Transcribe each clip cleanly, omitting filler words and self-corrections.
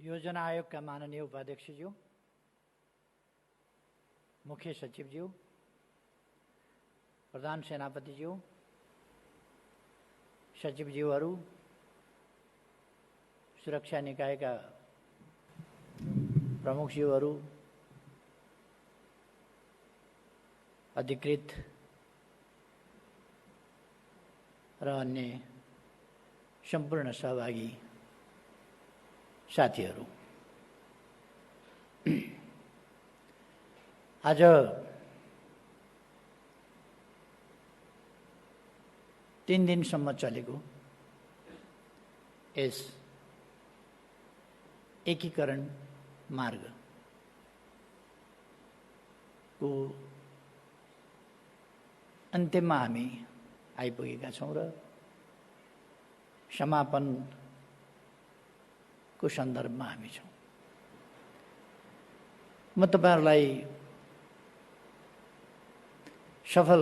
योजना आयोग का माननीय उपाध्यक्ष ज्यू, मुख्य सचिव ज्यू, प्रधान सेनापति ज्यू, सचिव ज्यूहरू, सुरक्षा निकायका प्रमुख ज्यूहरू, अधिकृत र अन्य सम्पूर्ण सहभागी साथीहरू, आज 3 दिनसम्म चलेको यस एकीकरण मार्गको अन्त्यमा हामी आइपुगेका छौँ र समापनको सन्दर्भमा हामी छौँ। म तपाईहरुलाई सफल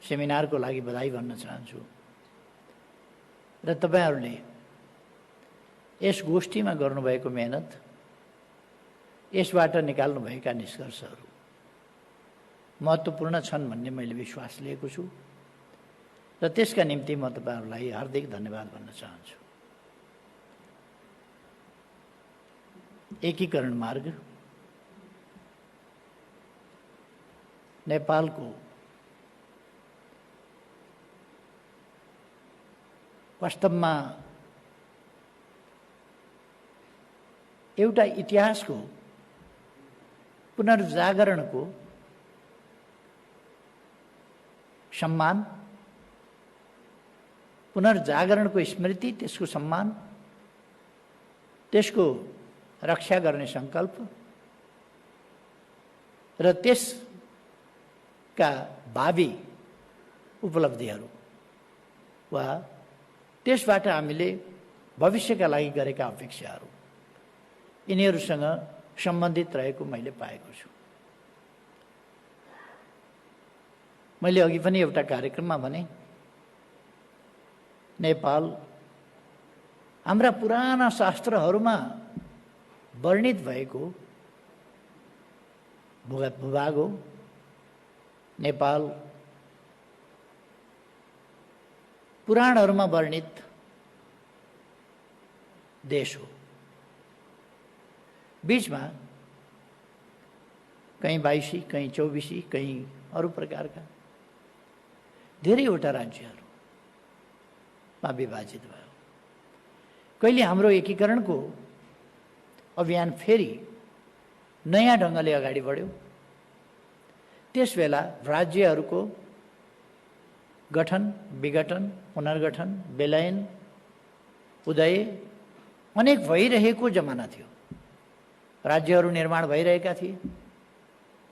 सेमिनारको लागि बधाई भन्न चाहन्छु र तपाईहरुले यस गोष्ठीमा गर्नुभएको मेहनत, यसबाट निकाल्नुभएका निष्कर्षहरू महत्त्वपूर्ण छन् भन्ने मैले विश्वास लिएको छु र त्यसका निम्ति म तपाईहरुलाई हार्दिक धन्यवाद भन्न चाहन्छु। एकीकरण मार्ग नेपालको वास्तवमा एउटा इतिहासको पुनर्जागरणको सम्मान, पुनर्जागरणको स्मृति, त्यसको सम्मान, त्यसको रक्षा गर्ने संकल्प र त्यसका भावी उपलब्धिहरू वा त्यसबाट हामीले भविष्यका लागि गरेका अपेक्षाहरू, यिनीहरूसँग सम्बन्धित रहेको मैले पाएको छु। मैले अघि पनि एउटा कार्यक्रममा भने, नेपाल हाम्रा पुराना शास्त्रहरूमा वर्णित भएको भूभाग हो। नेपाल पुराणहरूमा वर्णित देश हो। बीचमा कहीं 22, कहीं 24, कहीं अरू प्रकारका धेरैवटा राज्यहरूमा विभाजित भयो। कहिले हाम्रो एकीकरणको अभियान फेरि नयाँ ढङ्गले अगाडि बढ्यो, त्यसबेला राज्यहरूको गठन, विघटन, पुनर्गठन, विलयन, उदय अनेक भइरहेको जमाना थियो। राज्यहरू निर्माण भइरहेका थिए,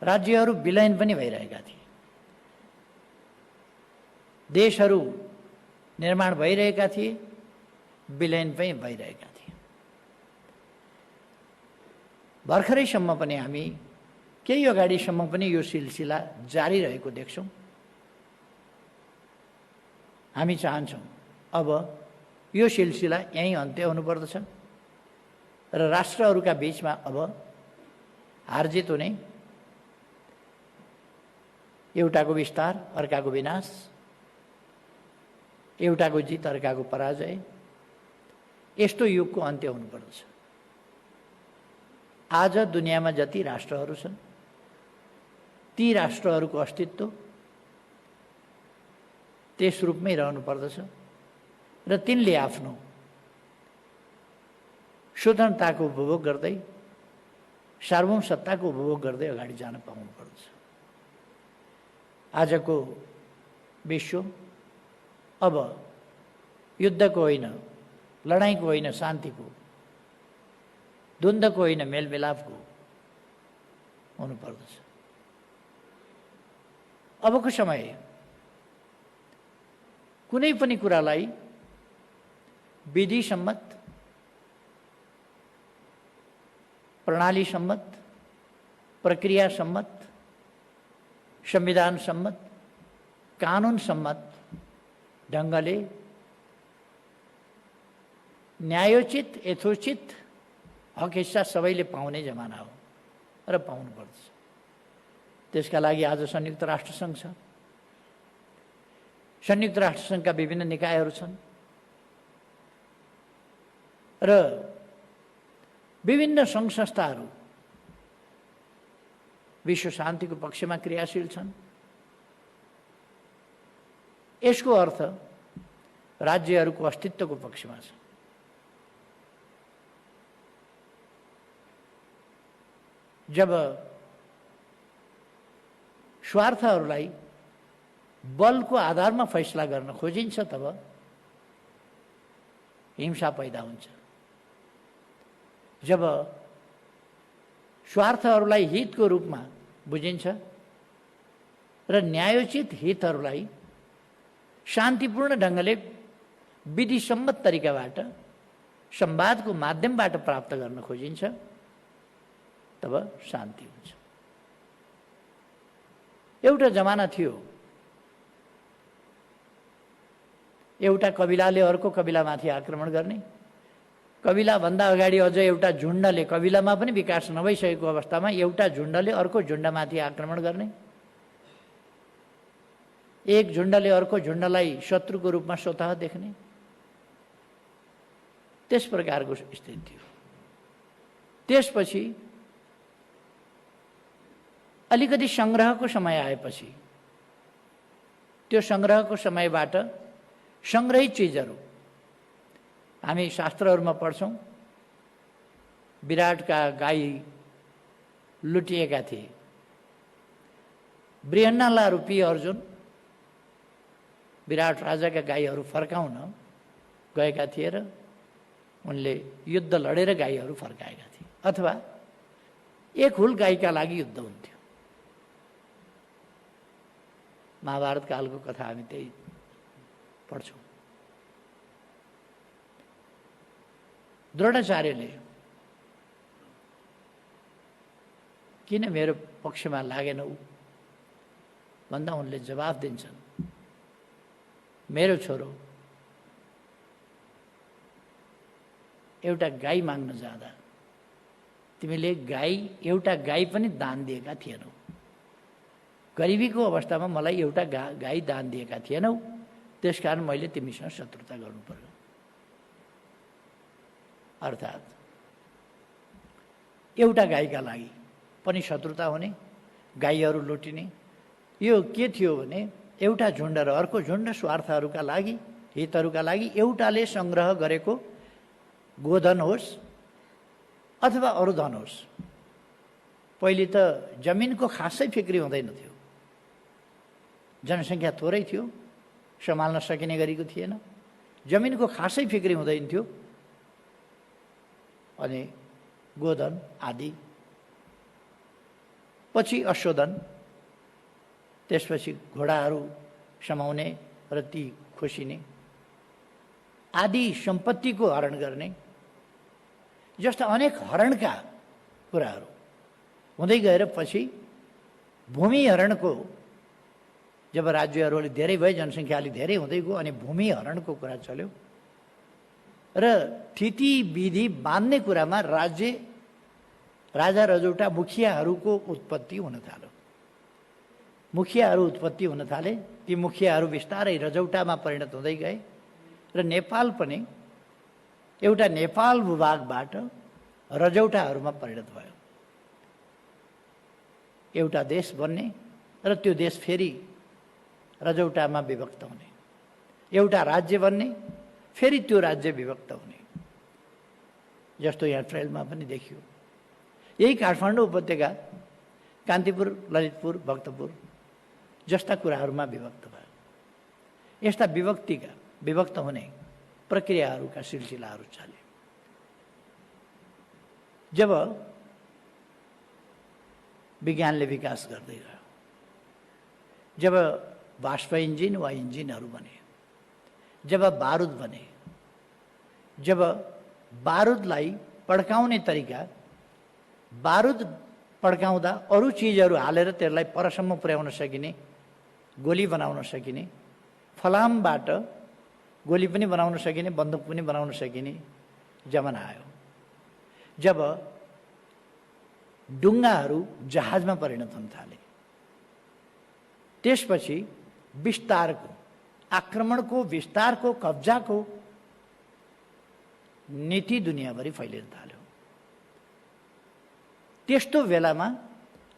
राज्यहरू विलयन पनि भइरहेका थिए, देशहरू निर्माण भइरहेका थिए, विलयन पनि भइरहेका थिए। भर्खरैसम्म पनि हामी केही अगाडिसम्म पनि यो सिलसिला जारी रहेको देख्छौँ। हामी चाहन्छौँ अब यो सिलसिला यहीँ अन्त्य हुनुपर्दछ र राष्ट्रहरूका बीचमा अब हारजित हुने, एउटाको विस्तार अर्काको विनाश, एउटाको जित अर्काको पराजय, यस्तो युगको अन्त्य हुनुपर्दछ। आज दुनियाँमा जति राष्ट्रहरू छन्, ती राष्ट्रहरूको अस्तित्व त्यस रूपमै रहनुपर्दछ र तिनले आफ्नो स्वतन्त्रताको उपभोग गर्दै, सार्वभौम सत्ताको उपभोग गर्दै अगाडि जान पाउनुपर्दछ। आजको विश्व अब युद्धको होइन, लडाईँको होइन, शान्तिको, द्वन्द्वको होइन, मेलमिलापको हुनुपर्दछ। अबको समय कुनै पनि कुरालाई विधि सम्मत, प्रणाली सम्मत, प्रक्रिया सम्मत, संविधान सम्मत, कानुन सम्मत ढङ्गले न्यायोचित, यथोचित हक हिस्सा सबैले पाउने जमाना हो र पाउनुपर्छ। त्यसका लागि आज संयुक्त राष्ट्रसङ्घ छ, संयुक्त राष्ट्रसङ्घका विभिन्न निकायहरू छन् र विभिन्न सङ्घ संस्थाहरू विश्व शान्तिको पक्षमा क्रियाशील छन्। यसको अर्थ राज्यहरूको अस्तित्वको पक्षमा छ। जब स्वार्थहरूलाई बलको आधारमा फैसला गर्न खोजिन्छ तब हिंसा पैदा हुन्छ। जब स्वार्थहरूलाई हितको रूपमा बुझिन्छ र न्यायोचित हितहरूलाई शान्तिपूर्ण ढङ्गले विधिसम्मत तरिकाबाट संवादको माध्यमबाट प्राप्त गर्न खोजिन्छ तब शान्ति हुन्छ। एउटा जमाना थियो, एउटा कबिलाले अर्को कबिलामाथि आक्रमण गर्ने, कबिलाभन्दा अगाडि अझ एउटा झुन्डले, कबिलामा पनि विकास नभइसकेको अवस्थामा एउटा झुन्डले अर्को झुन्डमाथि आक्रमण गर्ने, एक झुन्डले अर्को झुन्डलाई शत्रुको रूपमा स्वतः देख्ने, त्यस प्रकारको स्थिति थियो। त्यसपछि अलिकति सङ्ग्रहको समय आएपछि त्यो सङ्ग्रहको समयबाट सङ्ग्रहित चिजहरू हामी शास्त्रहरूमा पढ्छौँ। विराटका गाई लुटिएका थिए, बृहन्नाला रूपी अर्जुन विराट राजाका गाईहरू फर्काउन गएका थिए र उनले युद्ध लडेर गाईहरू फर्काएका थिए। अथवा एक हुल गाईका लागि युद्ध हुन्थ्यो। महाभारत कालको कथा हामी त्यही पढ्छौँ। द्रोणाचार्यले किन मेरो पक्षमा लागेनौ भन्दा उनले जवाफ दिन्छन्, मेरो छोरो एउटा गाई माग्न जाँदा तिमीले एउटा गाई पनि दान दिएका थिएनौ। गरिबीको अवस्थामा मलाई एउटा गाई दान दिएका थिएनौ, त्यसकारण मैले तिमीसँग शत्रुता गर्नु पर्यो। अर्थात् एउटा गाईका लागि पनि शत्रुता हुने, गाईहरू लुटिने। यो के थियो भने एउटा झुन्ड र अर्को झुन्ड स्वार्थहरूका लागि, हितहरूका लागि एउटाले सङ्ग्रह गरेको गोधन होस् अथवा अरू धन होस्। पहिले त जमिनको खासै फिक्री हुँदैन थियो, जनसङ्ख्या थोरै थियो, सम्हाल्न सकिने गरेको थिएन, जमिनको खासै फिक्री हुँदैन थियो। अनि गोधन आदि, पछि अश्वधन, त्यसपछि घोडाहरू समाउने र ती खोसिने आदि सम्पत्तिको हरण गर्ने जस्ता अनेक हरणका कुराहरू हुँदै गएर पछि भूमि हरणको, जब राज्यहरू अलि धेरै भए, जनसङ्ख्या अलि धेरै हुँदै गयो अनि भूमि हरणको कुरा चल्यो र थिति विधि बाँध्ने कुरामा राजा रजौटा मुखियाहरूको उत्पत्ति हुन थाल्यो। मुखियाहरू उत्पत्ति हुन थाले, ती मुखियाहरू बिस्तारै रजौटामा परिणत हुँदै गए र नेपाल पनि एउटा नेपाल भूभागबाट रजौटाहरूमा परिणत भयो। एउटा देश बन्ने र त्यो देश फेरि रजौटामा विभक्त हुने, एउटा राज्य बन्ने, फेरि त्यो राज्य विभक्त हुने, जस्तो यहाँ ट्रेलमा पनि देखियो। यही काठमाडौँ उपत्यका, कान्तिपुर, ललितपुर, भक्तपुर जस्ता कुराहरूमा विभक्त भयो। यस्ता विभक्त हुने प्रक्रियाहरूका सिलसिलाहरू चले। जब विज्ञानले विकास गर्दै गयो, जब बाष्प इन्जिन वा इन्जिनहरू बने, जब बारुद बने, जब बारुदलाई पड्काउने तरिका, बारुद पड्काउँदा अरू चिजहरू हालेर त्यसलाई परसम्म पुर्याउन सकिने, गोली बनाउन सकिने, फलामबाट गोली पनि बनाउन सकिने, बन्दुक पनि बनाउन सकिने जमाना आयो। जब डुङ्गाहरू जहाजमा परिणत हुन थाले, त्यसपछि विस्तारको, आक्रमणको, विस्तारको, कब्जाको नीति दुनियाँभरि फैलिन थाल्यो। त्यस्तो बेलामा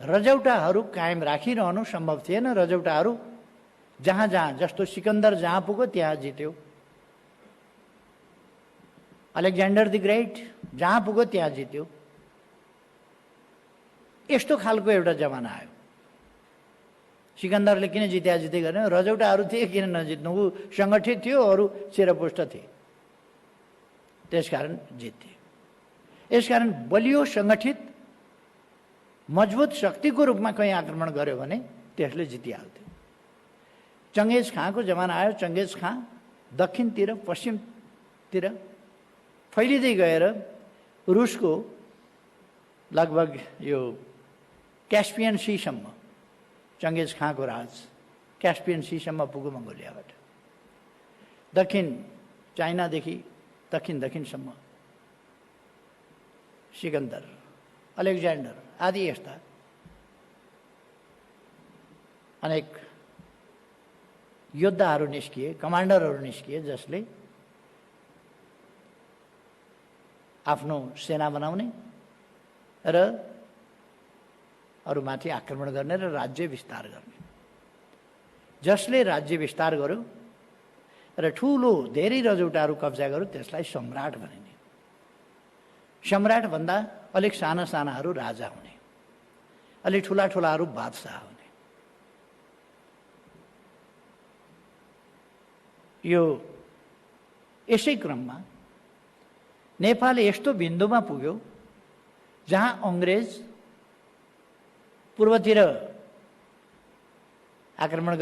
रजौटाहरू कायम राखिरहनु सम्भव थिएन। रजौटाहरू जहाँ जहाँ, जस्तो सिकन्दर जहाँ पुग्यो त्यहाँ जित्यो, अलेक्जेन्डर द ग्रेट जहाँ पुग्यो त्यहाँ जित्यो। यस्तो खालको एउटा जमाना आयो। सिकन्दरले किन जिते गर्ने? रजौटाहरू थिए, किन नजित्नु? ऊ सङ्गठित थियो, अरू चिरपुष्ट थिए, त्यसकारण जित्थे। यसकारण बलियो सङ्गठित मजबुत शक्तिको रूपमा कहीँ आक्रमण गर्यो भने त्यसले जितिहाल्थ्यो। चङ्गेज खाँको जमाना आयो। चङ्गेज खाँ दक्षिणतिर, पश्चिमतिर फैलिँदै गएर रुसको लगभग यो क्यास्पियन सीसम्म, चङ्गेज खाँको राज क्यास्पियन सीसम्म पुग्यो मङ्गोलियाबाट। दक्षिण चाइनादेखि दक्षिणसम्म सिकन्दर, अलेक्जेन्डर आदि यस्ता अनेक योद्धाहरू निस्किए, कमान्डरहरू निस्किए, जसले आफ्नो सेना बनाउने र अरूमाथि आक्रमण गर्ने र राज्य विस्तार गर्ने। जसले राज्य विस्तार गर्यो र ठुलो धेरै रजौटाहरू कब्जा गर्यो त्यसलाई सम्राट भनिने। सम्राट भन्दा अलिक साना सानाहरू राजा हुने, अलिक ठुला ठुलाहरू बादशाह हुने। यो यसै क्रममा नेपाल यस्तो बिन्दुमा पुग्यो जहाँ अङ्ग्रेज पूर्वतिर आक्रमण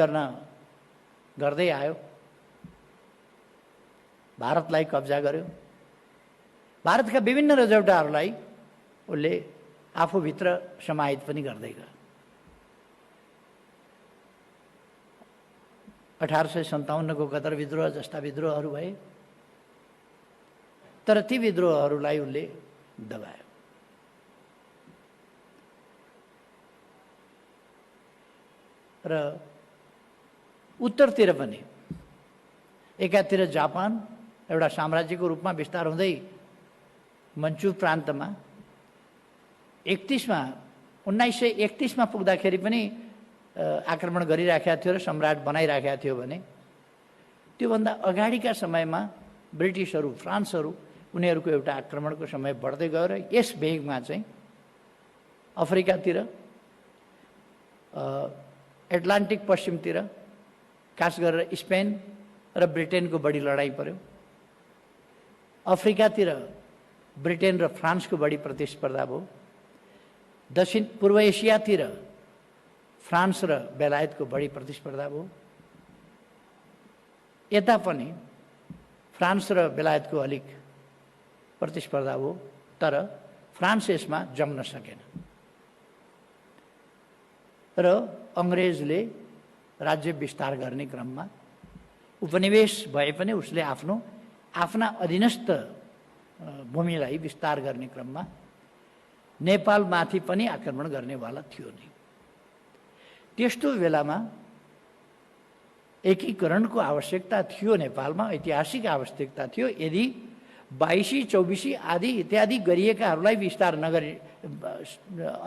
गर्दै आयो, भारतलाई कब्जा गर्यो। भारतका विभिन्न रजौटाहरूलाई उसले आफूभित्र समाहित पनि गर्दै गयो। 1857 को गदर विद्रोह जस्ता विद्रोहहरू भए, तर ती विद्रोहहरूलाई उसले दबायो। र उत्तरतिर पनि एकातिर जापान एउटा साम्राज्यको रूपमा विस्तार हुँदै मन्चु प्रान्तमा 1931 मा पुग्दाखेरि पनि आक्रमण गरिराखेका थियो र सम्राट बनाइराखेका थियो भने त्योभन्दा अगाडिका समयमा ब्रिटिसहरू, फ्रान्सहरू, उनीहरूको एउटा आक्रमणको समय बढ्दै गयो र यस वेगमा चाहिँ अफ्रिकातिर, एटलान्टिक पश्चिमतिर, खास गरेर स्पेन र ब्रिटेनको बढी लडाइँ पर्यो। अफ्रिकातिर ब्रिटेन र फ्रान्सको बढी प्रतिस्पर्धा भयो। दक्षिण पूर्व एसियातिर फ्रान्स र बेलायतको बढी प्रतिस्पर्धा भयो। यता पनि फ्रान्स र बेलायतको अलिक प्रतिस्पर्धा भयो, तर फ्रान्स यसमा जम्न सकेन र अङ्ग्रेजले राज्य विस्तार गर्ने क्रममा उपनिवेश भए पनि उसले आफ्ना अधीनस्थ भूमिलाई विस्तार गर्ने क्रममा नेपालमाथि पनि आक्रमण गर्नेवाला थियो नि। त्यस्तो बेलामा एकीकरणको आवश्यकता थियो नेपालमा, ऐतिहासिक आवश्यकता थियो। यदि 22, 24 आदि इत्यादि गरिएकाहरूलाई विस्तार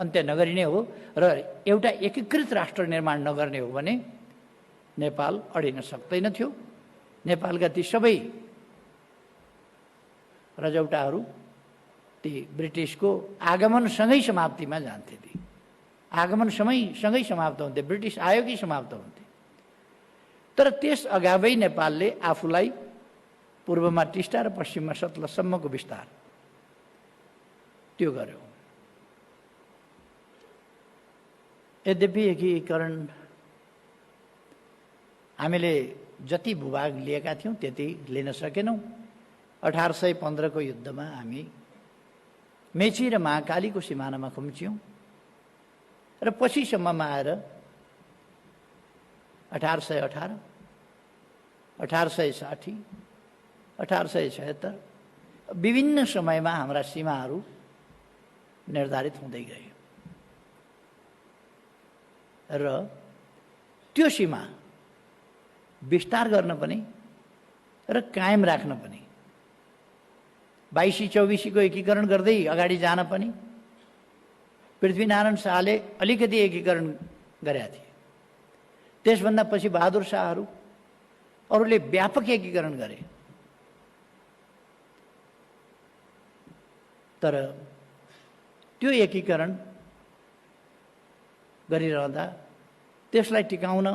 अन्त्य नगरिने हो र एउटा एकीकृत राष्ट्र निर्माण नगर्ने हो भने नेपाल अडिन सक्दैन थियो। नेपालका ती सबै रजौटाहरू ती ब्रिटिसको आगमनसँगै समाप्तिमा जान्थे। ती आगमनसँगै समाप्त हुन्थे, ब्रिटिस आयो कि समाप्त हुन्थे। तर त्यस अगावै नेपालले आफूलाई पूर्वमा टिस्टा र पश्चिममा सतलजसम्मको विस्तार त्यो गर्यो। यद्यपि एकीकरण हामीले जति भूभाग लिएका थियौँ त्यति लिन सकेनौँ। 1815 को युद्धमा हामी मेची र महाकालीको सिमानामा खुम्च्यौँ र पछिसम्ममा आएर 1818, 1860, 1876 विभिन्न समयमा हाम्रा सीमाहरू निर्धारित हुँदै गए र त्यो सीमा विस्तार गर्न पनि र कायम राख्न पनि 22-24 को एकीकरण गर्दै अगाडि जान पनि पृथ्वीनारायण शाहले अलिकति एकीकरण गरेका थिए। त्यसभन्दा पछि बहादुर शाहहरू अरूले व्यापक एकीकरण गरे। तर त्यो एकीकरण गरिरहँदा त्यसलाई टिकाउन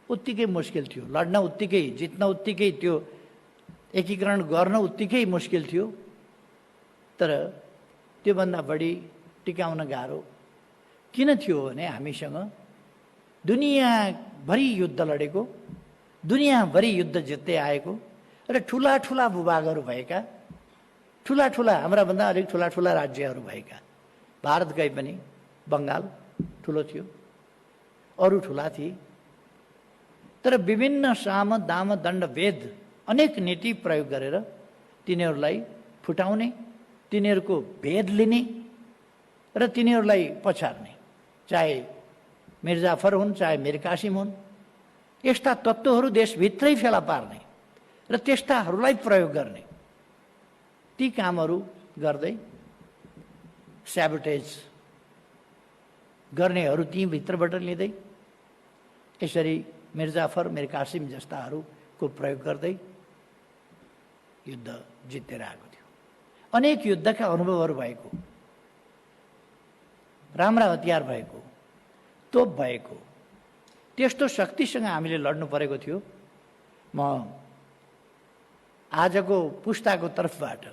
उत्तिकै मुस्किल थियो, लड्न उत्तिकै, जित्न उत्तिकै, त्यो एकीकरण गर्न उत्तिकै मुस्किल थियो। तर त्योभन्दा बढी टिकाउन गाह्रो किन थियो भने हामीसँग दुनियाँभरि युद्ध लडेको, दुनियाँभरि युद्ध जित्दै आएको र ठुला ठुला भूभागहरू भएका, ठुला ठुला, हाम्रा भन्दा अलिक ठुला ठुला राज्यहरू भएका, भारतकै पनि बङ्गाल ठुलो थियो, अरू ठुला थिए। तर विभिन्न साम दाम दण्ड भेद अनेक नीति प्रयोग गरेर तिनीहरूलाई फुटाउने, तिनीहरूको भेद लिने र तिनीहरूलाई पछार्ने, चाहे मिर्जाफर हुन्, चाहे मीर कासिम हुन्, यस्ता तत्त्वहरू देशभित्रै फेला पार्ने र त्यस्ताहरूलाई प्रयोग गर्ने, ती कामहरू गर्दै स्याबोटेज गर्नेहरू ती भित्रबाट लिँदै यसरी मिर्जाफर, मीर कासिम जस्ताहरूको प्रयोग गर्दै युद्ध जितेर आएको थियो। अनेक युद्धका अनुभवहरू भएको, राम्रा हतियार भएको, तोप भएको, त्यस्तो शक्तिसँग हामीले लड्नु परेको थियो। म आजको पुस्ताको तर्फबाट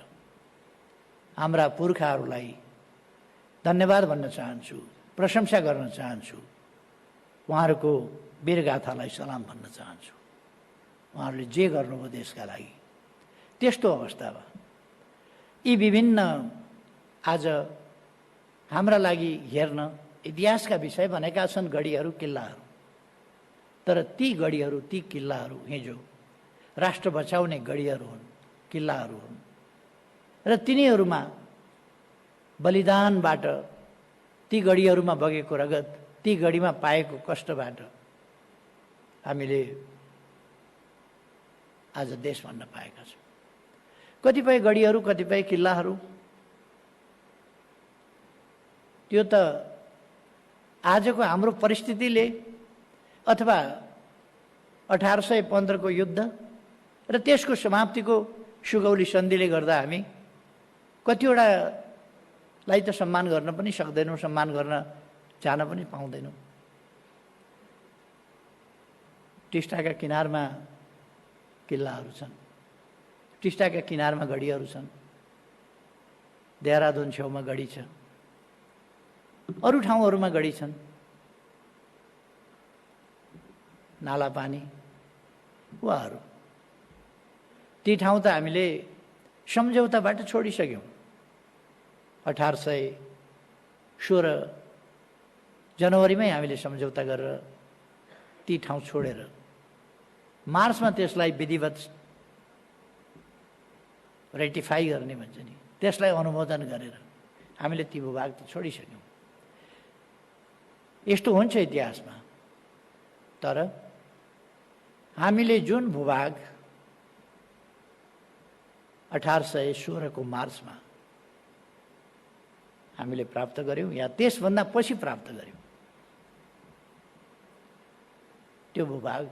हाम्रा पुर्खाहरूलाई धन्यवाद भन्न चाहन्छु, प्रशंसा गर्न चाहन्छु, उहाँहरूको वीरगाथालाई सलाम भन्न चाहन्छु। उहाँहरूले जे गर्नुभयो देशका लागि। त्यस्तो अवस्थामा यी विभिन्न आज हाम्रा लागि हेर्न इतिहासका विषय भनेका छन् गढीहरू, किल्लाहरू। तर ती गढीहरू, ती किल्लाहरू हिजो राष्ट्र बचाउने गढीहरू हुन्, किल्लाहरू हुन् र तिनीहरूमा बलिदानबाट, ती गढीहरूमा बगेको रगत, ती गढीमा पाएको कष्टबाट हामीले आज देश भन्न पाएका छौँ। कतिपय गढीहरू, कतिपय किल्लाहरू त्यो त आजको हाम्रो परिस्थितिले अथवा 1815 को युद्ध र त्यसको समाप्तिको सुगौली सन्धिले गर्दा हामी कतिवटालाई त सम्मान गर्न पनि सक्दैनौँ, सम्मान गर्न जान पनि पाउँदैनौँ। टिस्टाका किनारमा किल्लाहरू छन्, टिस्टाका किनारमा गढीहरू छन्, देहरादुन छेउमा गढी छ, अरू ठाउँहरूमा गढी छन्, नाला पानी वाहरू। ती ठाउँ त हामीले सम्झौताबाट छोडिसक्यौँ। 1816 जनवरीमै हामीले सम्झौता गरेर ती ठाउँ छोडेर मार्चमा त्यसलाई विधिवत रेटिफाई गर्ने भन्छ नि, त्यसलाई अनुमोदन गरेर हामीले ती भूभाग त छोडिसक्यौँ। यस्तो हुन्छ इतिहासमा। तर हामीले जुन भूभाग 1816 को मार्चमा हामीले प्राप्त गर्यौँ या त्यसभन्दा पछि प्राप्त गर्यौँ, त्यो भूभाग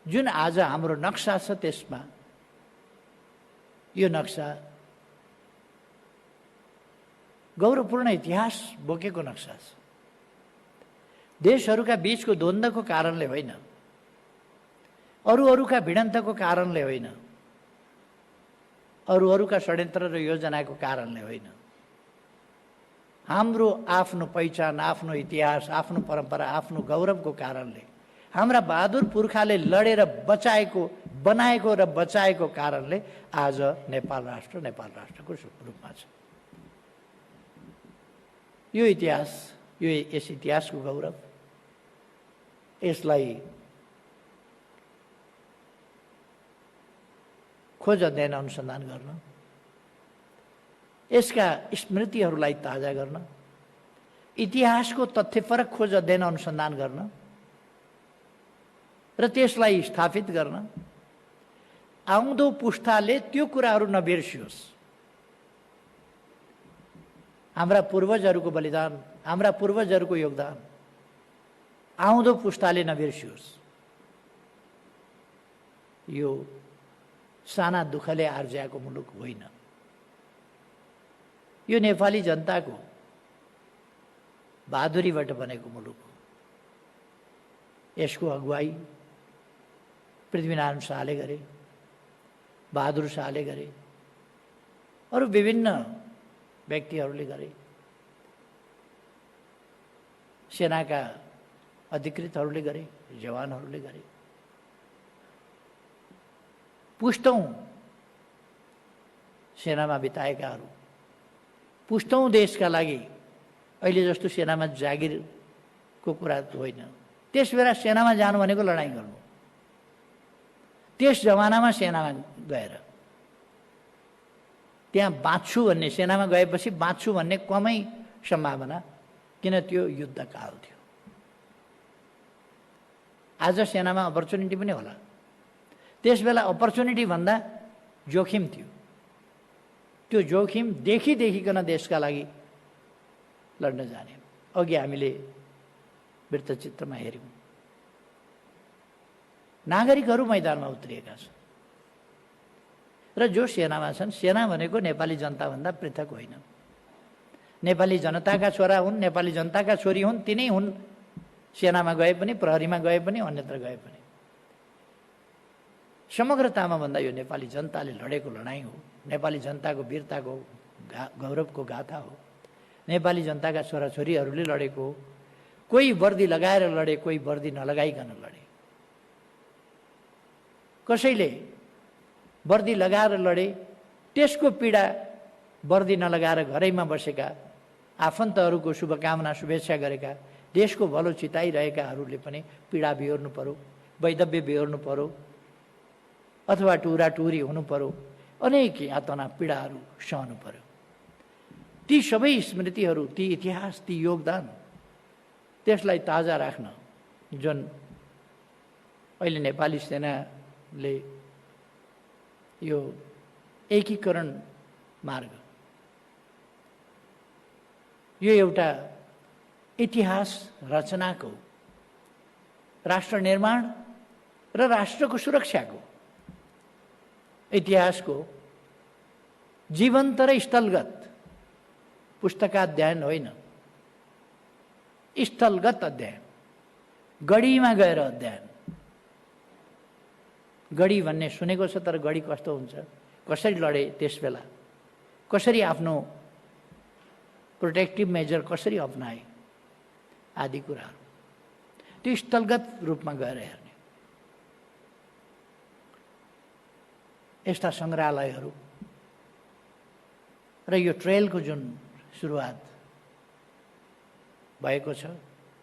जुन आज हाम्रो नक्सा छ, त्यसमा यो नक्सा गौरवपूर्ण इतिहास बोकेको नक्सा छ। देशहरूका बीचको द्वन्द्वको कारणले होइन, अरूका भिडन्तको कारणले होइन, अरूका षड्यन्त्र र योजनाको कारणले होइन, हाम्रो आफ्नो पहिचान, आफ्नो इतिहास, आफ्नो परम्परा, आफ्नो गौरवको कारणले, हाम्रा बहादुर पुर्खाले लडेर बचाएको, बनाएको र बचाएको कारणले आज नेपाल राष्ट्रको रूपमा छ। यो इतिहास, यस इतिहासको गौरव, यसलाई खोज अध्ययन अनुसन्धान गर्न, यसका स्मृतिहरूलाई ताजा गर्न, इतिहासको तथ्यपरक खोज अध्ययन अनुसन्धान गर्न र त्यसलाई स्थापित गर्न, आउँदो पुस्ताले त्यो कुराहरू नबिर्सियोस्। हाम्रा पूर्वजहरूको बलिदान, हाम्रा पूर्वजहरूको योगदान आउँदो पुस्ताले नबिर्सियोस्। यो साना दुःखले आर्ज्याएको मुलुक होइन। यो नेपाली जनताको बहादुरीबाट बनेको मुलुक हो। यसको अगुवाई पृथ्वीनारायण शाहले गरे, बहादुर शाहले गरे, अरू विभिन्न व्यक्तिहरूले गरे, सेनाका अधिकृतहरूले गरे, जवानहरूले गरे। पुस्तौं सेनामा बिताएकाहरू, पुस्तौं देशका लागि, अहिले जस्तो सेनामा जागिरको कुरा होइन। त्यस बेला सेनामा जानु भनेको लडाइँ गर्नु। त्यस जमानामा सेनामा गएर त्यहाँ बाँच्छु भन्ने, सेनामा गएपछि बाँच्छु भन्ने कमै सम्भावना, किन त्यो युद्धकाल थियो। आज सेनामा अपर्च्युनिटी पनि होला, त्यस बेला अपर्च्युनिटी भन्दा जोखिम थियो। त्यो जोखिम देखिकन देशका लागि लड्न जाने। अघि हामीले वृत्तचित्रमा हेऱ्यौँ, नागरिकहरू मैदानमा उत्रिएका छन् र जो सेनामा छन्, सेना भनेको नेपाली जनताभन्दा पृथक होइन। नेपाली जनताका छोरा हुन्, नेपाली जनताका छोरी हुन्, तिनै हुन्। सेनामा गए पनि, प्रहरीमा गए पनि, अन्यत्र गए पनि समग्रतामा भन्दा यो नेपाली जनताले लडेको लडाइँ हो। नेपाली जनताको वीरताको गौरवको गाथा हो। नेपाली जनताका छोराछोरीहरूले लडेको हो। कोही वर्दी लगाएर लडे, कोही वर्दी नलगाइकन लडे। कसैले वर्दी लगाएर लडे, त्यसको पीडा वर्दी नलगाएर घरैमा बसेका आफन्तहरूको शुभकामना शुभेच्छा गरेका, देशको भलो चिताइरहेकाहरूले पनि पीडा बिहोर्नु पर्यो, वैधव्य बिहोर्नु पर्यो, अथवा टुरा टुरी हुनु पर्यो, अनेक यातना पीडाहरू सहनु पर्यो। ती सबै स्मृतिहरू, ती इतिहास, ती योगदान, त्यसलाई ताजा राख्न जुन अहिले नेपाली सेनाले यो एकीकरण मार्ग, यो एउटा इतिहास रचनाको, राष्ट्र निर्माण र राष्ट्रको सुरक्षाको, इतिहासको जीवन्त र स्थलगत पुस्तकाध्ययन होइन, स्थलगत अध्ययन, गढीमा गएर अध्ययन। गढी भन्ने सुनेको छ, तर गढी कस्तो हुन्छ, कसरी लडे त्यस बेला, कसरी आफ्नो प्रोटेक्टिभ मेजर कसरी अपनाए, आदि कुराहरू त्यो स्थलगत रूपमा गएर हेर्ने। यस्ता सङ्ग्रहालयहरू र यो ट्रेलको जुन सुरुवात भएको छ,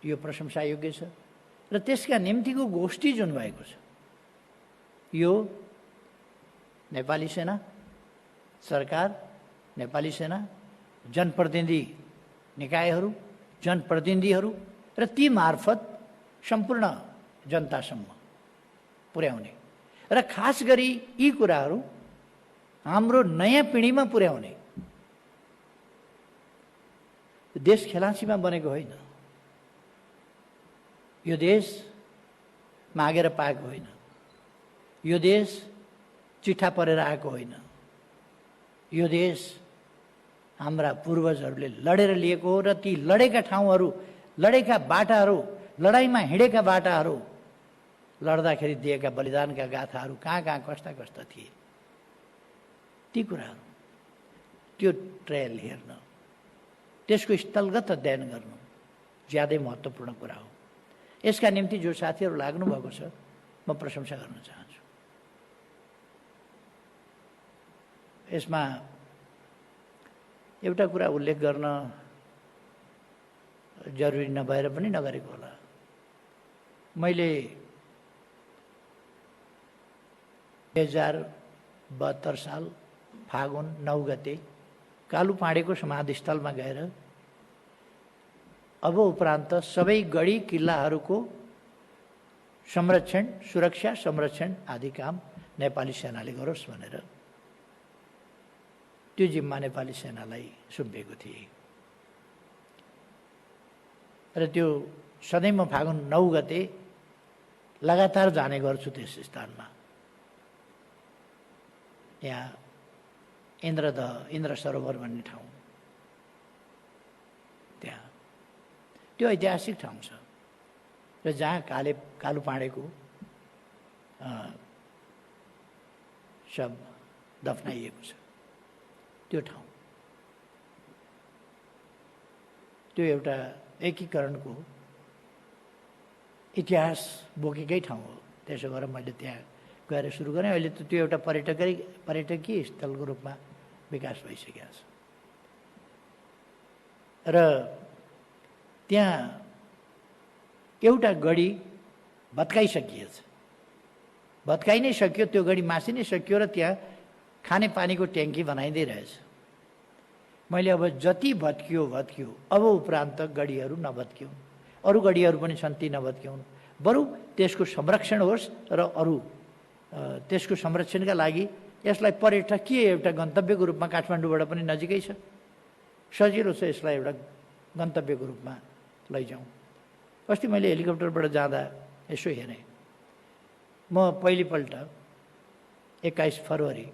यो प्रशंसायोग्य छ। र त्यसका निम्तिको गोष्ठी जुन भएको छ, यो नेपाली सेना, सरकार, नेपाली सेना, जनप्रतिनिधि निकायहरू, जनप्रतिनिधिहरू र ती मार्फत सम्पूर्ण जनतासम्म पुर्याउने र खास गरी यी कुराहरू हाम्रो नयाँ पिँढीमा पुर्याउने। देश खेलाँचीमा बनेको होइन, यो देश मागेर पाएको होइन, यो देश चिठा परेर आएको होइन, यो देश हाम्रा पूर्वजहरूले लडेर लिएको हो। र ती लडेका ठाउँहरू, लडेका बाटाहरू, लडाइँमा हिँडेका बाटाहरू, लड्दाखेरि दिएका बलिदानका गाथाहरू कहाँ कहाँ कस्ता कस्ता थिए, ती कुराहरू, त्यो ट्रेल हेर्न, त्यसको स्थलगत अध्ययन गर्नु ज्यादै महत्त्वपूर्ण कुरा हो। यसका निम्ति जो साथीहरू लाग्नुभएको छ, म प्रशंसा गर्न चाहन्छु। यसमा एउटा कुरा उल्लेख गर्न जरुरी नभएर पनि नगरेको होला। मैले 2072 साल फागुन 9 गते कालुपाँडेको समाधिस्थलमा गएर अब उपरान्त सबै गढी किल्लाहरूको संरक्षण, सुरक्षा संरक्षण आदि काम नेपाली सेनाले गरोस् भनेर त्यो जिम्मा नेपाली सेनालाई सुम्पिएको थिए। र त्यो सधैँ म फागुन 9 गते लगातार जाने गर्छु त्यस स्थानमा। यहाँ इन्द्र सरोवर भन्ने ठाउँ, त्यहाँ त्यो ऐतिहासिक ठाउँ छ र जहाँ कालुपाँडेको शव दफनाइएको छ। त्यो ठाउँ त्यो एउटा एकीकरणको इतिहास बोकेकै ठाउँ हो। त्यसो गरेर मैले त्यहाँ गएर सुरु गरेँ। अहिले त त्यो एउटा पर्यटकीय स्थलको रूपमा विकास भइसकेको छ र त्यहाँ एउटा गढी भत्काइसकिएछ। भत्काइ नै सक्यो, त्यो गढी मासि नै सक्यो र त्यहाँ खानेपानीको ट्याङ्की बनाइँदै रहेछ। मैले अब जति भत्कियो अब उपरान्त गढीहरू नभत्क्यौँ, अरू गढीहरू पनि छन् ती नभत्क्यौँ, बरु त्यसको संरक्षण होस् र अरू त्यसको संरक्षणका लागि यसलाई पर्यटकीय एउटा गन्तव्यको रूपमा काठमाडौँबाट पनि नजिकै छ, सजिलो छ यसलाई एउटा गन्तव्यको रूपमा लैजाउँ। अस्ति मैले हेलिकप्टरबाट जाँदा यसो हेरेँ, म पहिलोपल्ट 21 फरवरी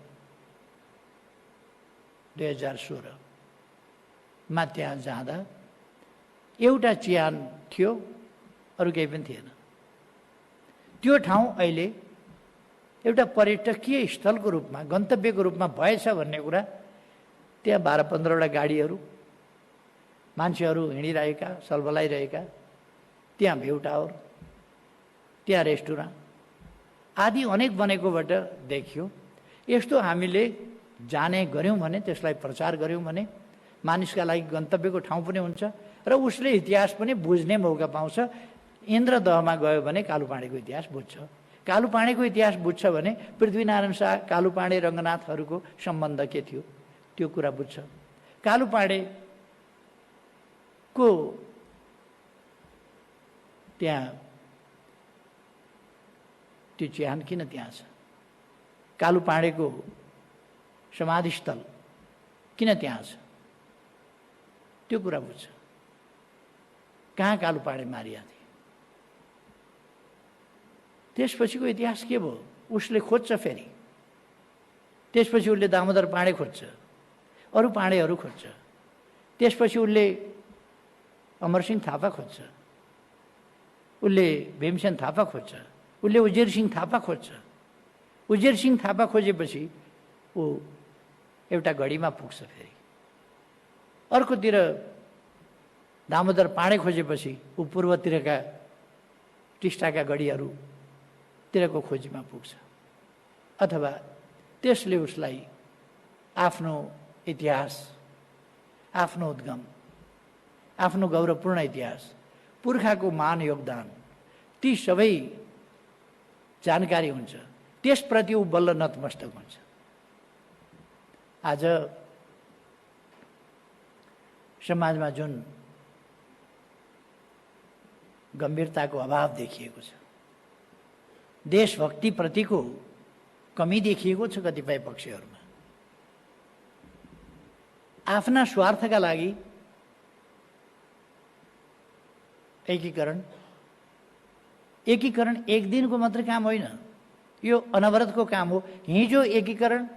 2016 मा त्यहाँ जाँदा एउटा चिहान थियो, अरू केही पनि थिएन। त्यो ठाउँ अहिले एउटा पर्यटकीय स्थलको रूपमा गन्तव्यको रूपमा भएछ भन्ने कुरा त्यहाँ 12-15वटा गाडीहरू, मान्छेहरू हिँडिरहेका सलबलाइरहेका, त्यहाँ भ्यू टावर, त्यहाँ रेस्टुरेन्ट आदि अनेक बनेकोबाट देखियो। यस्तो हामीले जाने गऱ्यौँ भने, त्यसलाई प्रचार गऱ्यौँ भने मानिसका लागि गन्तव्यको ठाउँ पनि हुन्छ र उसले इतिहास पनि बुझ्ने मौका पाउँछ। इन्द्रदहमा गयो भने कालुपाँडेको इतिहास बुझ्छ, कालुपाँडेको इतिहास बुझ्छ भने पृथ्वीनारायण शाह कालुपाँडे रङ्गनाथहरूको सम्बन्ध के थियो त्यो कुरा बुझ्छ। कालुपाँडेको त्यहाँ त्यो चिहान किन त्यहाँ छ, कालुपाँडेको समाधिस्थल किन त्यहाँ छ त्यो कुरा बुझ्छ। कहाँ कालुपाँडे मारिया थिए, त्यसपछिको इतिहास के भयो उसले खोज्छ। फेरि त्यसपछि उसले दामोदर पाँडे खोज्छ, अरू पाँडेहरू खोज्छ। त्यसपछि उसले अमरसिंह थापा खोज्छ, उसले भीमसेन थापा खोज्छ, उसले उजिरसिंह थापा खोज्छ। उजिरसिंह थापा खोजेपछि ऊ एउटा गढीमा पुग्छ। फेरि अर्कोतिर दामोदर पाँडे खोजेपछि ऊ पूर्वतिरका टिस्टाका गढीहरूतिरको खोजीमा पुग्छ। अथवा त्यसले उसलाई आफ्नो इतिहास, आफ्नो उद्गम, आफ्नो गौरवपूर्ण इतिहास, पुर्खाको मान योगदान ती सबै जानकारी हुन्छ। त्यसप्रति ऊ बल्ल नतमस्तक हुन्छ। आज समाजमा जुन गम्भीरताको अभाव देखिएको छ, देशभक्तिप्रतिको कमी देखिएको छ कतिपय पक्षहरूमा, आफ्ना स्वार्थका लागि एकीकरण एक दिनको मात्र काम होइन, यो अनवरतको काम हो। हिजो एकीकरण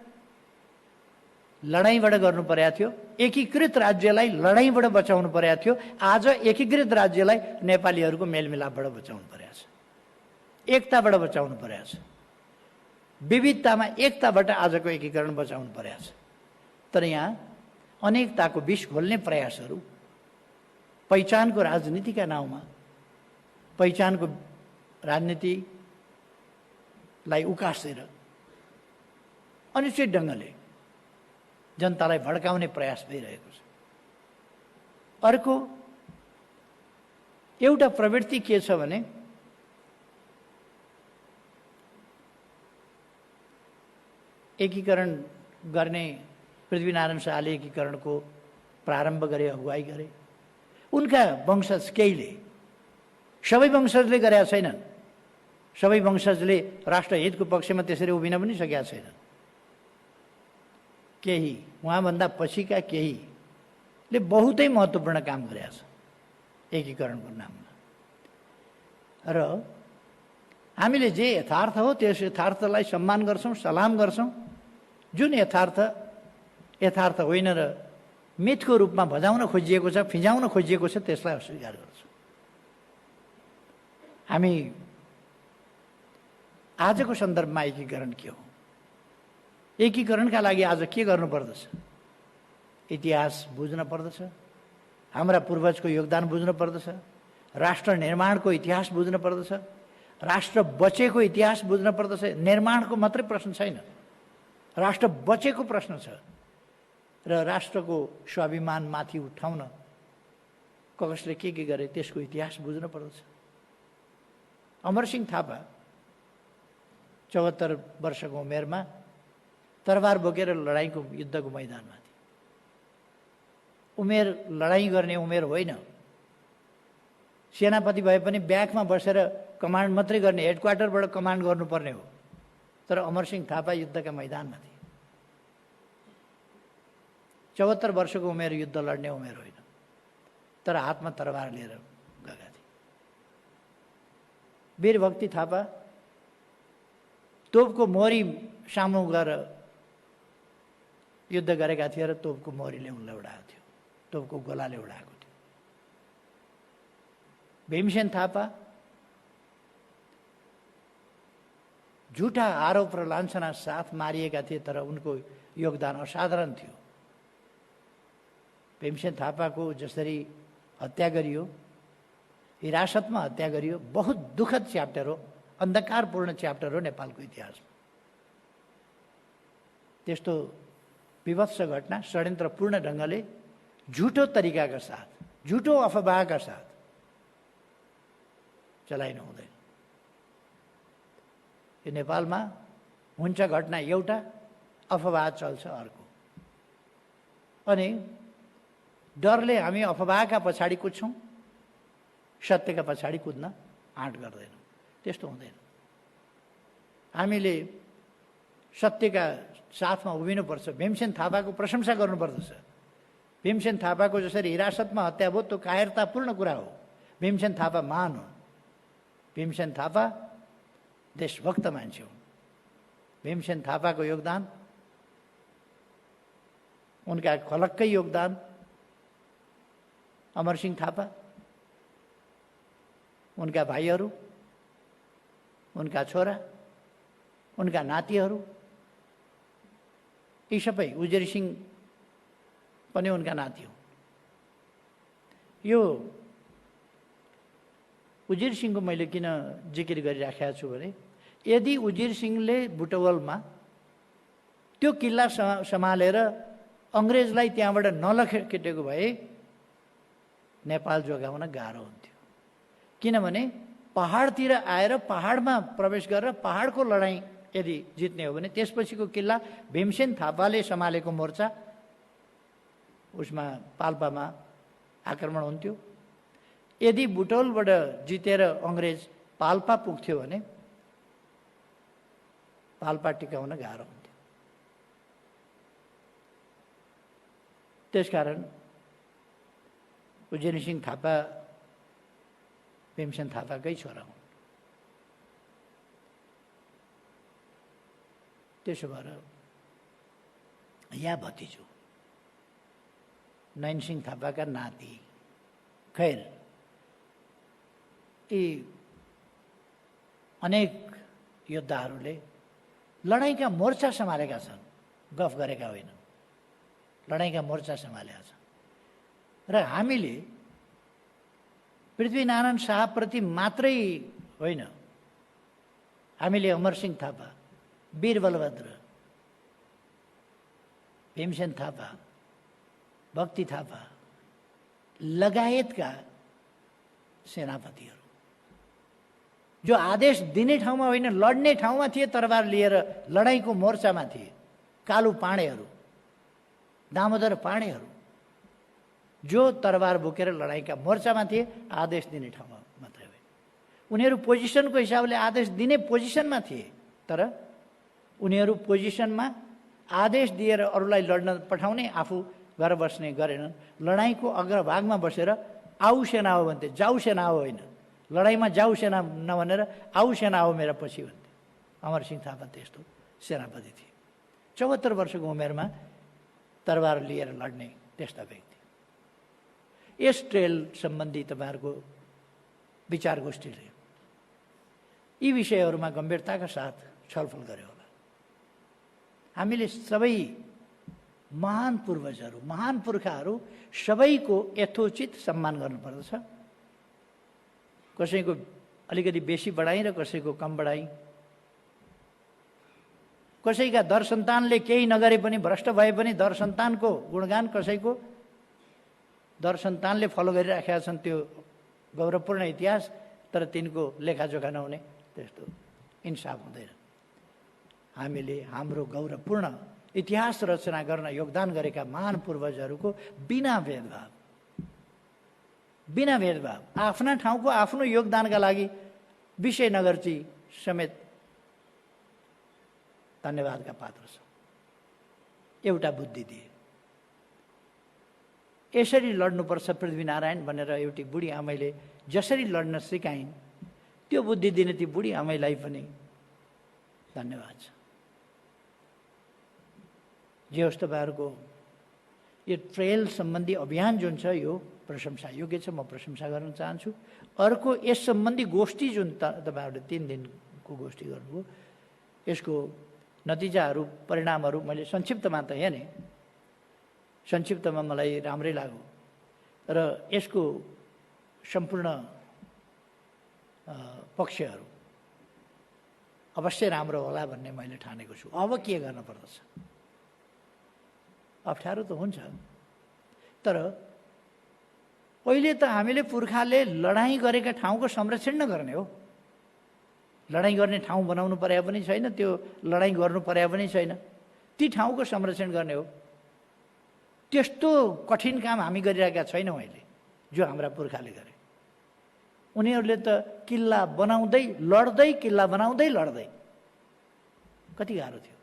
लडाइँबाट गर्नु परेको थियो, एकीकृत राज्यलाई लडाइँबाट बचाउनु परेको थियो। आज एकीकृत राज्यलाई नेपालीहरूको मेलमिलापबाट बचाउनु परेको छ, एकताबाट बचाउनु परेको छ, विविधतामा एकताबाट आजको एकीकरण बचाउनु परेको छ। तर यहाँ अनेकताको विष घोल्ने प्रयासहरू पहिचानको राजनीतिका नाउँमा, पहिचानको राजनीतिलाई उकासेर अनुचित ढङ्गले जनतालाई भड्काउने प्रयास भइरहेको छ। अर्को एउटा प्रवृत्ति के छ भने एकीकरण गर्ने पृथ्वीनारायण शाहले एकीकरणको प्रारम्भ गरे, अगुवाई गरे। उनका वंशज केहीले, सबै वंशजले गरेका छैनन्। सबै वंशजले राष्ट्रहितको पक्षमा त्यसरी उभिन पनि सकेका छैनन्। केही, उहाँभन्दा पछिका केहीले बहुतै महत्त्वपूर्ण काम गरेका छ एकीकरणको नाममा। र हामीले जे यथार्थ हो त्यस यथार्थलाई सम्मान गर्छौँ, सलाम गर्छौँ। जुन यथार्थ होइन र मिथको रूपमा भजाउन खोजिएको छ, फिजाउन खोजिएको छ, त्यसलाई अस्वीकार गर्छौँ। हामी आजको सन्दर्भमा एकीकरण के हो, एकीकरणका लागि आज के गर्नुपर्दछ? इतिहास बुझ्न पर्दछ, हाम्रा पूर्वजको योगदान बुझ्न पर्दछ, राष्ट्र निर्माणको इतिहास बुझ्न पर्दछ, राष्ट्र बचेको इतिहास बुझ्न पर्दछ। निर्माणको मात्रै प्रश्न छैन, राष्ट्र बचेको प्रश्न छ। र राष्ट्रको स्वाभिमान माथि उठाउन कसले के गरे त्यसको इतिहास बुझ्न पर्दछ। अमरसिंह थापा 74 वर्षको उमेरमा तरबार बोकेर लडाइँको युद्धको मैदानमा थिए। उमेर लडाइँ गर्ने उमेर होइन। सेनापति भए पनि ब्याकमा बसेर कमान्ड मात्रै गर्ने, हेडक्वार्टरबाट कमान्ड गर्नुपर्ने हो। तर अमरसिंह थापा युद्धका मैदानमा थिए। 74 वर्षको उमेर युद्ध लड्ने उमेर होइन, तर हातमा तरबार लिएर गएका थिए। वीरभक्ति थापा तोपको मोहरी सामु गएर युद्ध गरेका थिए र तोपको मोहरीले उनलाई उडाएको थियो, तोपको गोलाले उडाएको थियो। भीमसेन थापा झुटा आरोप र लान्छना साथ मारिएका थिए, तर उनको योगदान असाधारण थियो। भीमसेन थापाको जसरी हत्या गरियो, हिरासतमा हत्या गरियो, बहुत दुःखद च्याप्टर हो, अन्धकारपूर्ण च्याप्टर हो नेपालको इतिहासमा। त्यस्तो विभत्स घटना षड्यन्त्रपूर्ण ढङ्गले झुटो तरिकाका साथ, झुटो अफवाहका साथ चलाइनु हुँदैन। यो नेपालमा हुन्छ घटना एउटा, अफवाह चल्छ अर्को। अनि डरले हामी अफवाहका पछाडि कुद्छौँ, सत्यका पछाडि कुद्न आँट गर्दैनौँ। त्यस्तो हुँदैन। हामीले सत्यका साथमा उभिनुपर्छ। भीमसेन थापाको प्रशंसा गर्नुपर्दछ। भीमसेन थापाको जसरी हिरासतमा हत्या भयो त्यो कायरतापूर्ण कुरा हो। भीमसेन थापा महान हुन्। भीमसेन थापा देशभक्त मान्छे हुन्। भीमसेन थापाको योगदान, उनका खलक्कै योगदान, अमरसिंह थापा, उनका भाइहरू, उनका छोरा, उनका नातिहरू, यी सबै, उजिर सिंह पनि उनका नाति हुन्। यो उजिर सिंहको मैले किन जिकिर गरिराखेको छु भने, यदि उजिर सिंहले बुटवलमा त्यो किल्ला सम्हालेर अङ्ग्रेजलाई त्यहाँबाट नलखेटेको भए नेपाल जोगाउन गाह्रो हुन्थ्यो। किनभने पहाडतिर आएर पहाडमा प्रवेश गरेर पहाडको लडाइँ यदि जित्ने हो भने त्यसपछिको किल्ला भीमसेन थापाले सम्हालेको मोर्चा, उसमा पाल्पामा आक्रमण हुन्थ्यो। यदि बुटवलबाट जितेर अङ्ग्रेज पाल्पा पुग्थ्यो भने पाल्पा टिकाउन गाह्रो हुन्थ्यो। त्यसकारण उजिर सिंह थापा भीमसेन थापाकै छोरा हुन्। त्यसो भएर यहाँ भतिजो नयनसिंह थापाका नाति, खैर यी अनेक योद्धाहरूले लडाइँका मोर्चा सम्हालेका छन्, गफ गरेका होइन। लडाइँका मोर्चा सम्हालेका छन्। र हामीले पृथ्वीनारायण शाहप्रति मात्रै होइन, हामीले अमरसिंह थापा, वीरबलभद्र, भीमसेन थापा, भक्ति थापा लगायतका सेनापतिहरू जो आदेश दिने ठाउँमा होइन लड्ने ठाउँमा थिए, तरबार लिएर लडाइँको मोर्चामा थिए, कालु पाँडेहरू, दामोदर पाण्डेहरू जो तरबार बोकेर लडाइँका मोर्चामा थिए, आदेश दिने ठाउँमा मात्रै हो। उनीहरू पोजिसनको हिसाबले आदेश दिने पोजिसनमा थिए, तर उनीहरू पोजिसनमा आदेश दिएर अरूलाई लड्न पठाउने, आफू घर बस्ने गरेनन्। लडाइँको अग्रभागमा बसेर आऊ सेना हो भन्थे, जाऊ सेना हो होइन। लडाइँमा जाऊ सेना नभनेर आऊ सेना हो मेरा पछि भन्थे। अमरसिंह थापा त्यस्तो सेनापति थिए। 74 वर्षको उमेरमा तरबार लिएर लड्ने त्यस्ता व्यक्ति। यस ट्रेल सम्बन्धी तपाईँहरूको विचार गोष्ठीले यी विषयहरूमा गम्भीरताका साथ छलफल गर्यो होला। हामीले सबै महान पूर्वजहरू, महान पुर्खाहरू सबैको यथोचित सम्मान गर्नुपर्दछ। कसैको अलिकति बेसी बढाइ र कसैको कम बढाइ, कसैका दर सन्तानले केही नगरे पनि, भ्रष्ट भए पनि दर सन्तानको गुणगान, कसैको दर सन्तानले फलो गरिराखेका छन् त्यो गौरवपूर्ण इतिहास, तर तिनको लेखाजोखा नहुने, त्यस्तो इन्साफ हुँदैन। हामीले हाम्रो गौरवपूर्ण इतिहास रचना गर्न योगदान गरेका महान पूर्वजहरूको बिना भेदभाव आफ्ना ठाउँको आफ्नो योगदानका लागि विजयनगरजी समेत धन्यवादका पात्र छ। एउटा बुद्धि दिए, यसरी लड्नुपर्छ पृथ्वीनारायण भनेर एउटी बुढी आमैले जसरी लड्न सिकाइन्, त्यो बुद्धि दिने ती बुढी आमैलाई पनि धन्यवाद छ। जे होस्, तपाईँहरूको यो ट्रेल सम्बन्धी अभियान जुन छ यो प्रशंसा योग्य छ, म प्रशंसा गर्न चाहन्छु। अर्को यस सम्बन्धी गोष्ठी जुन तपाईँहरूले 3 दिनको गोष्ठी गर्नुभयो, यसको नतिजाहरू, परिणामहरू मैले संक्षिप्तमा त हेरेँ, संक्षिप्तमा मलाई राम्रै लाग्यो र यसको सम्पूर्ण पक्षहरू अवश्य राम्रो होला भन्ने मैले ठानेको छु। अब के गर्न पर्दछ? अप्ठ्यारो त हुन्छ, तर पहिले त हामीले पुर्खाले लडाइँ गरेका ठाउँको संरक्षण नगर्ने हो। लडाइँ गर्ने ठाउँ बनाउनु परे पनि छैन, त्यो लडाइँ गर्नु परे पनि छैन, ती ठाउँको संरक्षण गर्ने हो। त्यस्तो कठिन काम हामी गरिरहेका छैनौँ अहिले, जो हाम्रा पुर्खाले गरे। उनीहरूले त किल्ला बनाउँदै लड्दै, किल्ला बनाउँदै लड्दै, कति गाह्रो थियो।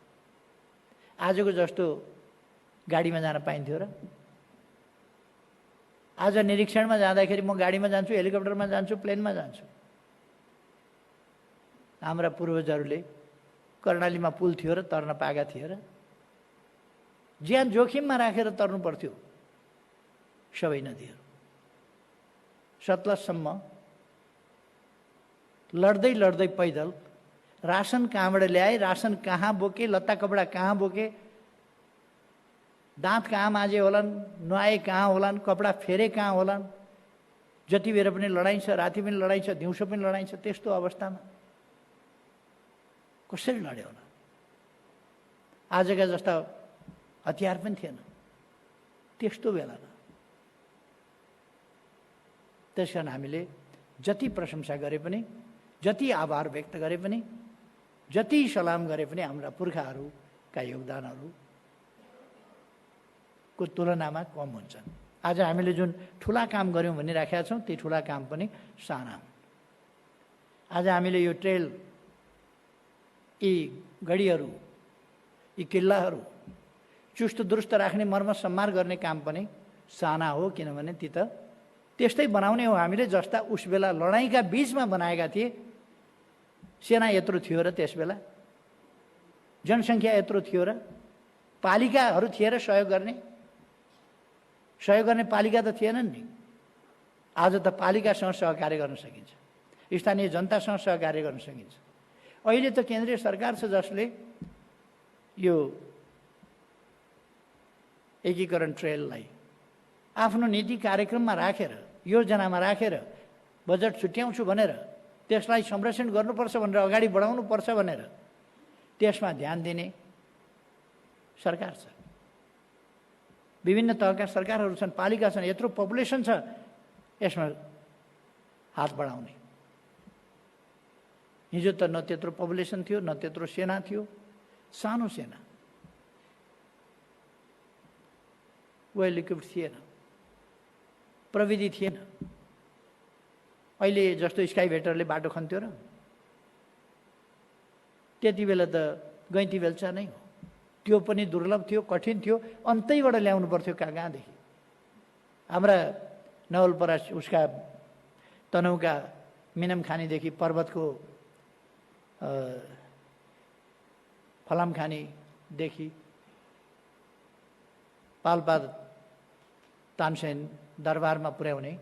आजको जस्तो गाडीमा जान पाइन्थ्यो र? आज निरीक्षणमा जाँदाखेरि म गाडीमा जान्छु, हेलिकप्टरमा जान्छु, प्लेनमा जान्छु। हाम्रा पूर्वजहरूले कर्णालीमा पुल थियो र तर्न पाएका थिए र? ज्यान जोखिममा राखेर तर्नु पर्थ्यो सबै नदीहरू। सतलजसम्म लड्दै लड्दै पैदल, रासन कहाँबाट ल्याए, रासन कहाँ बोके, लत्ता कपडा कहाँ बोके, दाँत कहाँ माझे होलान्, नुहाए कहाँ होलान्, कपडा फेरे कहाँ होलान्। जति बेर पनि लडाइँ छ, राति पनि लडाइँ छ, दिउँसो पनि लडाइँ छ। त्यस्तो अवस्थामा कसरी लड्यो होला? आजका जस्ता हतियार पनि थिएन त्यस्तो बेलामा। त्यसकारण हामीले जति प्रशंसा गरे पनि, जति आभार व्यक्त गरे पनि, जति सलाम गरे पनि हाम्रा पुर्खाहरूका योगदानहरूको तुलनामा कम हुन्छन्। आज हामीले जुन ठुला काम गऱ्यौँ भनिराखेका छौँ, ती ठुला काम पनि साना हुन्। आज हामीले यो ट्रेल, यी गढीहरू, यी किल्लाहरू चुस्त दुरुस्त राख्ने, मर्म सम्मार गर्ने काम पनि साना हो, किनभने ती त त्यस्तै बनाउने हो हामीले जस्ता उस बेला लडाइँका बीचमा बनाएका थिए। सेना यत्रो थियो र त्यस बेला जनसङ्ख्या यत्रो थियो र पालिकाहरू थिए र सहयोग गर्ने पालिका त थिएनन् नि। आज त पालिकासँग सहकार्य गर्न सकिन्छ, स्थानीय जनतासँग सहकार्य गर्न सकिन्छ। अहिले त केन्द्रीय सरकार छ जसले यो एकीकरण ट्रेललाई आफ्नो नीति कार्यक्रममा राखेर, योजनामा राखेर, बजेट छुट्याउँछु भनेर, त्यसलाई संरक्षण गर्नुपर्छ भनेर, अगाडि बढाउनुपर्छ भनेर त्यसमा ध्यान दिने सरकार छ। विभिन्न तहका सरकारहरू छन्, पालिका छन्, यत्रो पपुलेसन छ, यसमा हात बढाउने। हिजो त न त्यत्रो पपुलेसन थियो, न त्यत्रो सेना थियो, सानो सेना। वेल इक्विप्ड थिएन, प्रविधि थिएन। अहिले जस्तो स्काइभेटरले बाटो खन्थ्यो र? त्यति बेला त गैँती बेल्चा नै हो। त्यो पनि दुर्लभ थियो, कठिन थियो, अन्तैबाट ल्याउनु पर्थ्यो कहाँदेखि। हाम्रा नवलपरासी उसका तनहुका मिनमखानीदेखि पर्वतको फलामखानीदेखि पाल्पा तानसेन दरबारमा पुर्याउने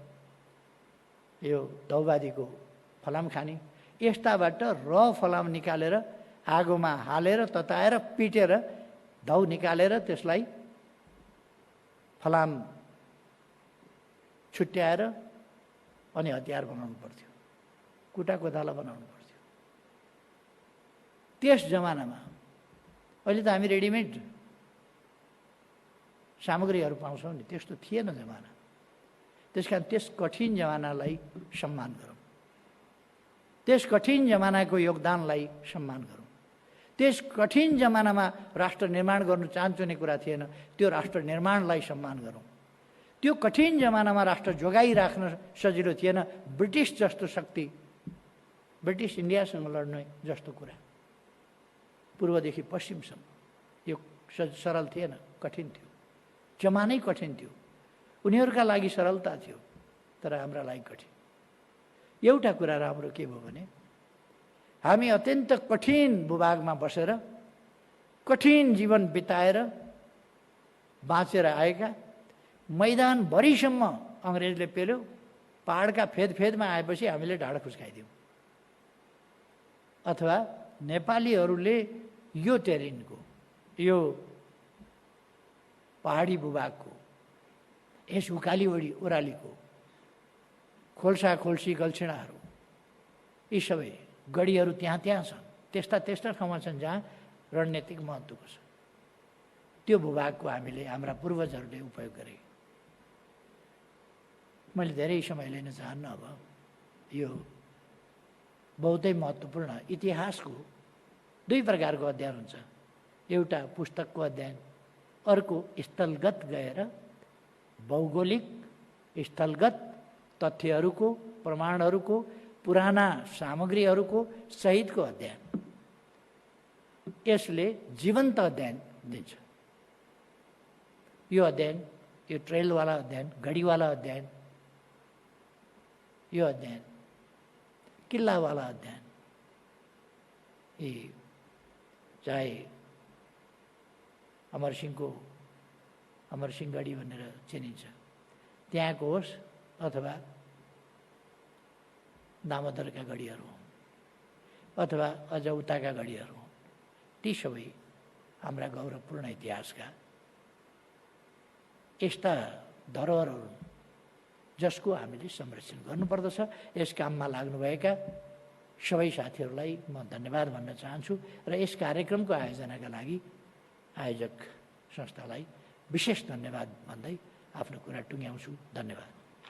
यो धौबादीको फलामखानी, यस्ताबाट फलाम निकालेर आगोमा हालेर तताएर पिटेर धौ निकालेर त्यसलाई फलाम छुट्याएर अनि हतियार बनाउनु पर्थ्यो, कुटा कोदाला बनाउनु पर्थ्यो। त्यस जमानामा, अहिले त हामी रेडिमेड सामग्रीहरू पाउँछौँ नि, त्यस्तो थिएन जमाना। त्यस कारण त्यस कठिन जमानालाई सम्मान गरौँ, त्यस कठिन जमानाको योगदानलाई सम्मान गरौँ। त्यस कठिन जमानामा राष्ट्र निर्माण गर्नु चाहन्छुने कुरा थिएन, त्यो राष्ट्र निर्माणलाई सम्मान गरौँ। त्यो कठिन जमानामा राष्ट्र जोगाइराख्न सजिलो थिएन, ब्रिटिस जस्तो शक्ति, ब्रिटिस इन्डियासँग लड्ने जस्तो कुरा, पूर्वदेखि पश्चिमसम्म यो सरल थिएन, कठिन थियो। जमानै कठिन थियो, उनीहरूका लागि सरलता थियो, तर हाम्रा लागि कठिन। एउटा कुरा राम्रो के भयो भने, हामी अत्यन्त कठिन भूभागमा बसेर कठिन जीवन बिताएर बाँचेर आएका, मैदानभरिसम्म अङ्ग्रेजले पेल्यो, पहाडका फेदमा आएपछि हामीले ढाड खुस्काइदियौँ। अथवा नेपालीहरूले यो टेरिनको, यो पहाडी भूभागको, यस उकाली ओरालीको खोल्सा खोल्सी गल्छिणाहरू, यी सबै गढीहरू त्यहाँ छन्, त्यस्ता ठाउँमा छन् जहाँ रणनीतिक महत्त्वको छ। त्यो भूभागको हामीले, हाम्रा पूर्वजहरूले उपयोग गरे। मैले धेरै समय लिन चाहन्न। अब यो बहुतै महत्त्वपूर्ण इतिहासको दुई प्रकारको अध्ययन हुन्छ, एउटा पुस्तकको अध्ययन, अर्को स्थलगत गएर भौगोलिक स्थलगत तथ्यहरूको, प्रमाणहरूको, पुराना सामग्रीहरूको सहितको अध्ययन। यसले जीवन्त अध्ययन दिन्छ। यो अध्ययन, यो ट्रेलवाला अध्ययन, घडीवाला अध्ययन, यो अध्ययन, किल्लावाला अध्ययन, यी चाहे अमरसिंह गढी भनेर चिनिन्छ त्यहाँको होस्, अथवा दामोदरका गढीहरू हुन्, अथवा अझ उताका गढीहरू हुन्, ती सबै हाम्रा गौरवपूर्ण इतिहासका यस्ता धरोहरहरू जसको हामीले संरक्षण गर्नुपर्दछ। यस काममा लाग्नुभएका सबै साथीहरूलाई म धन्यवाद भन्न चाहन्छु र यस कार्यक्रमको आयोजनाका लागि आयोजक संस्थालाई विशेष धन्यवाद भन्दै आफ्नो कुरा टुङ्ग्याउँछु। धन्यवाद।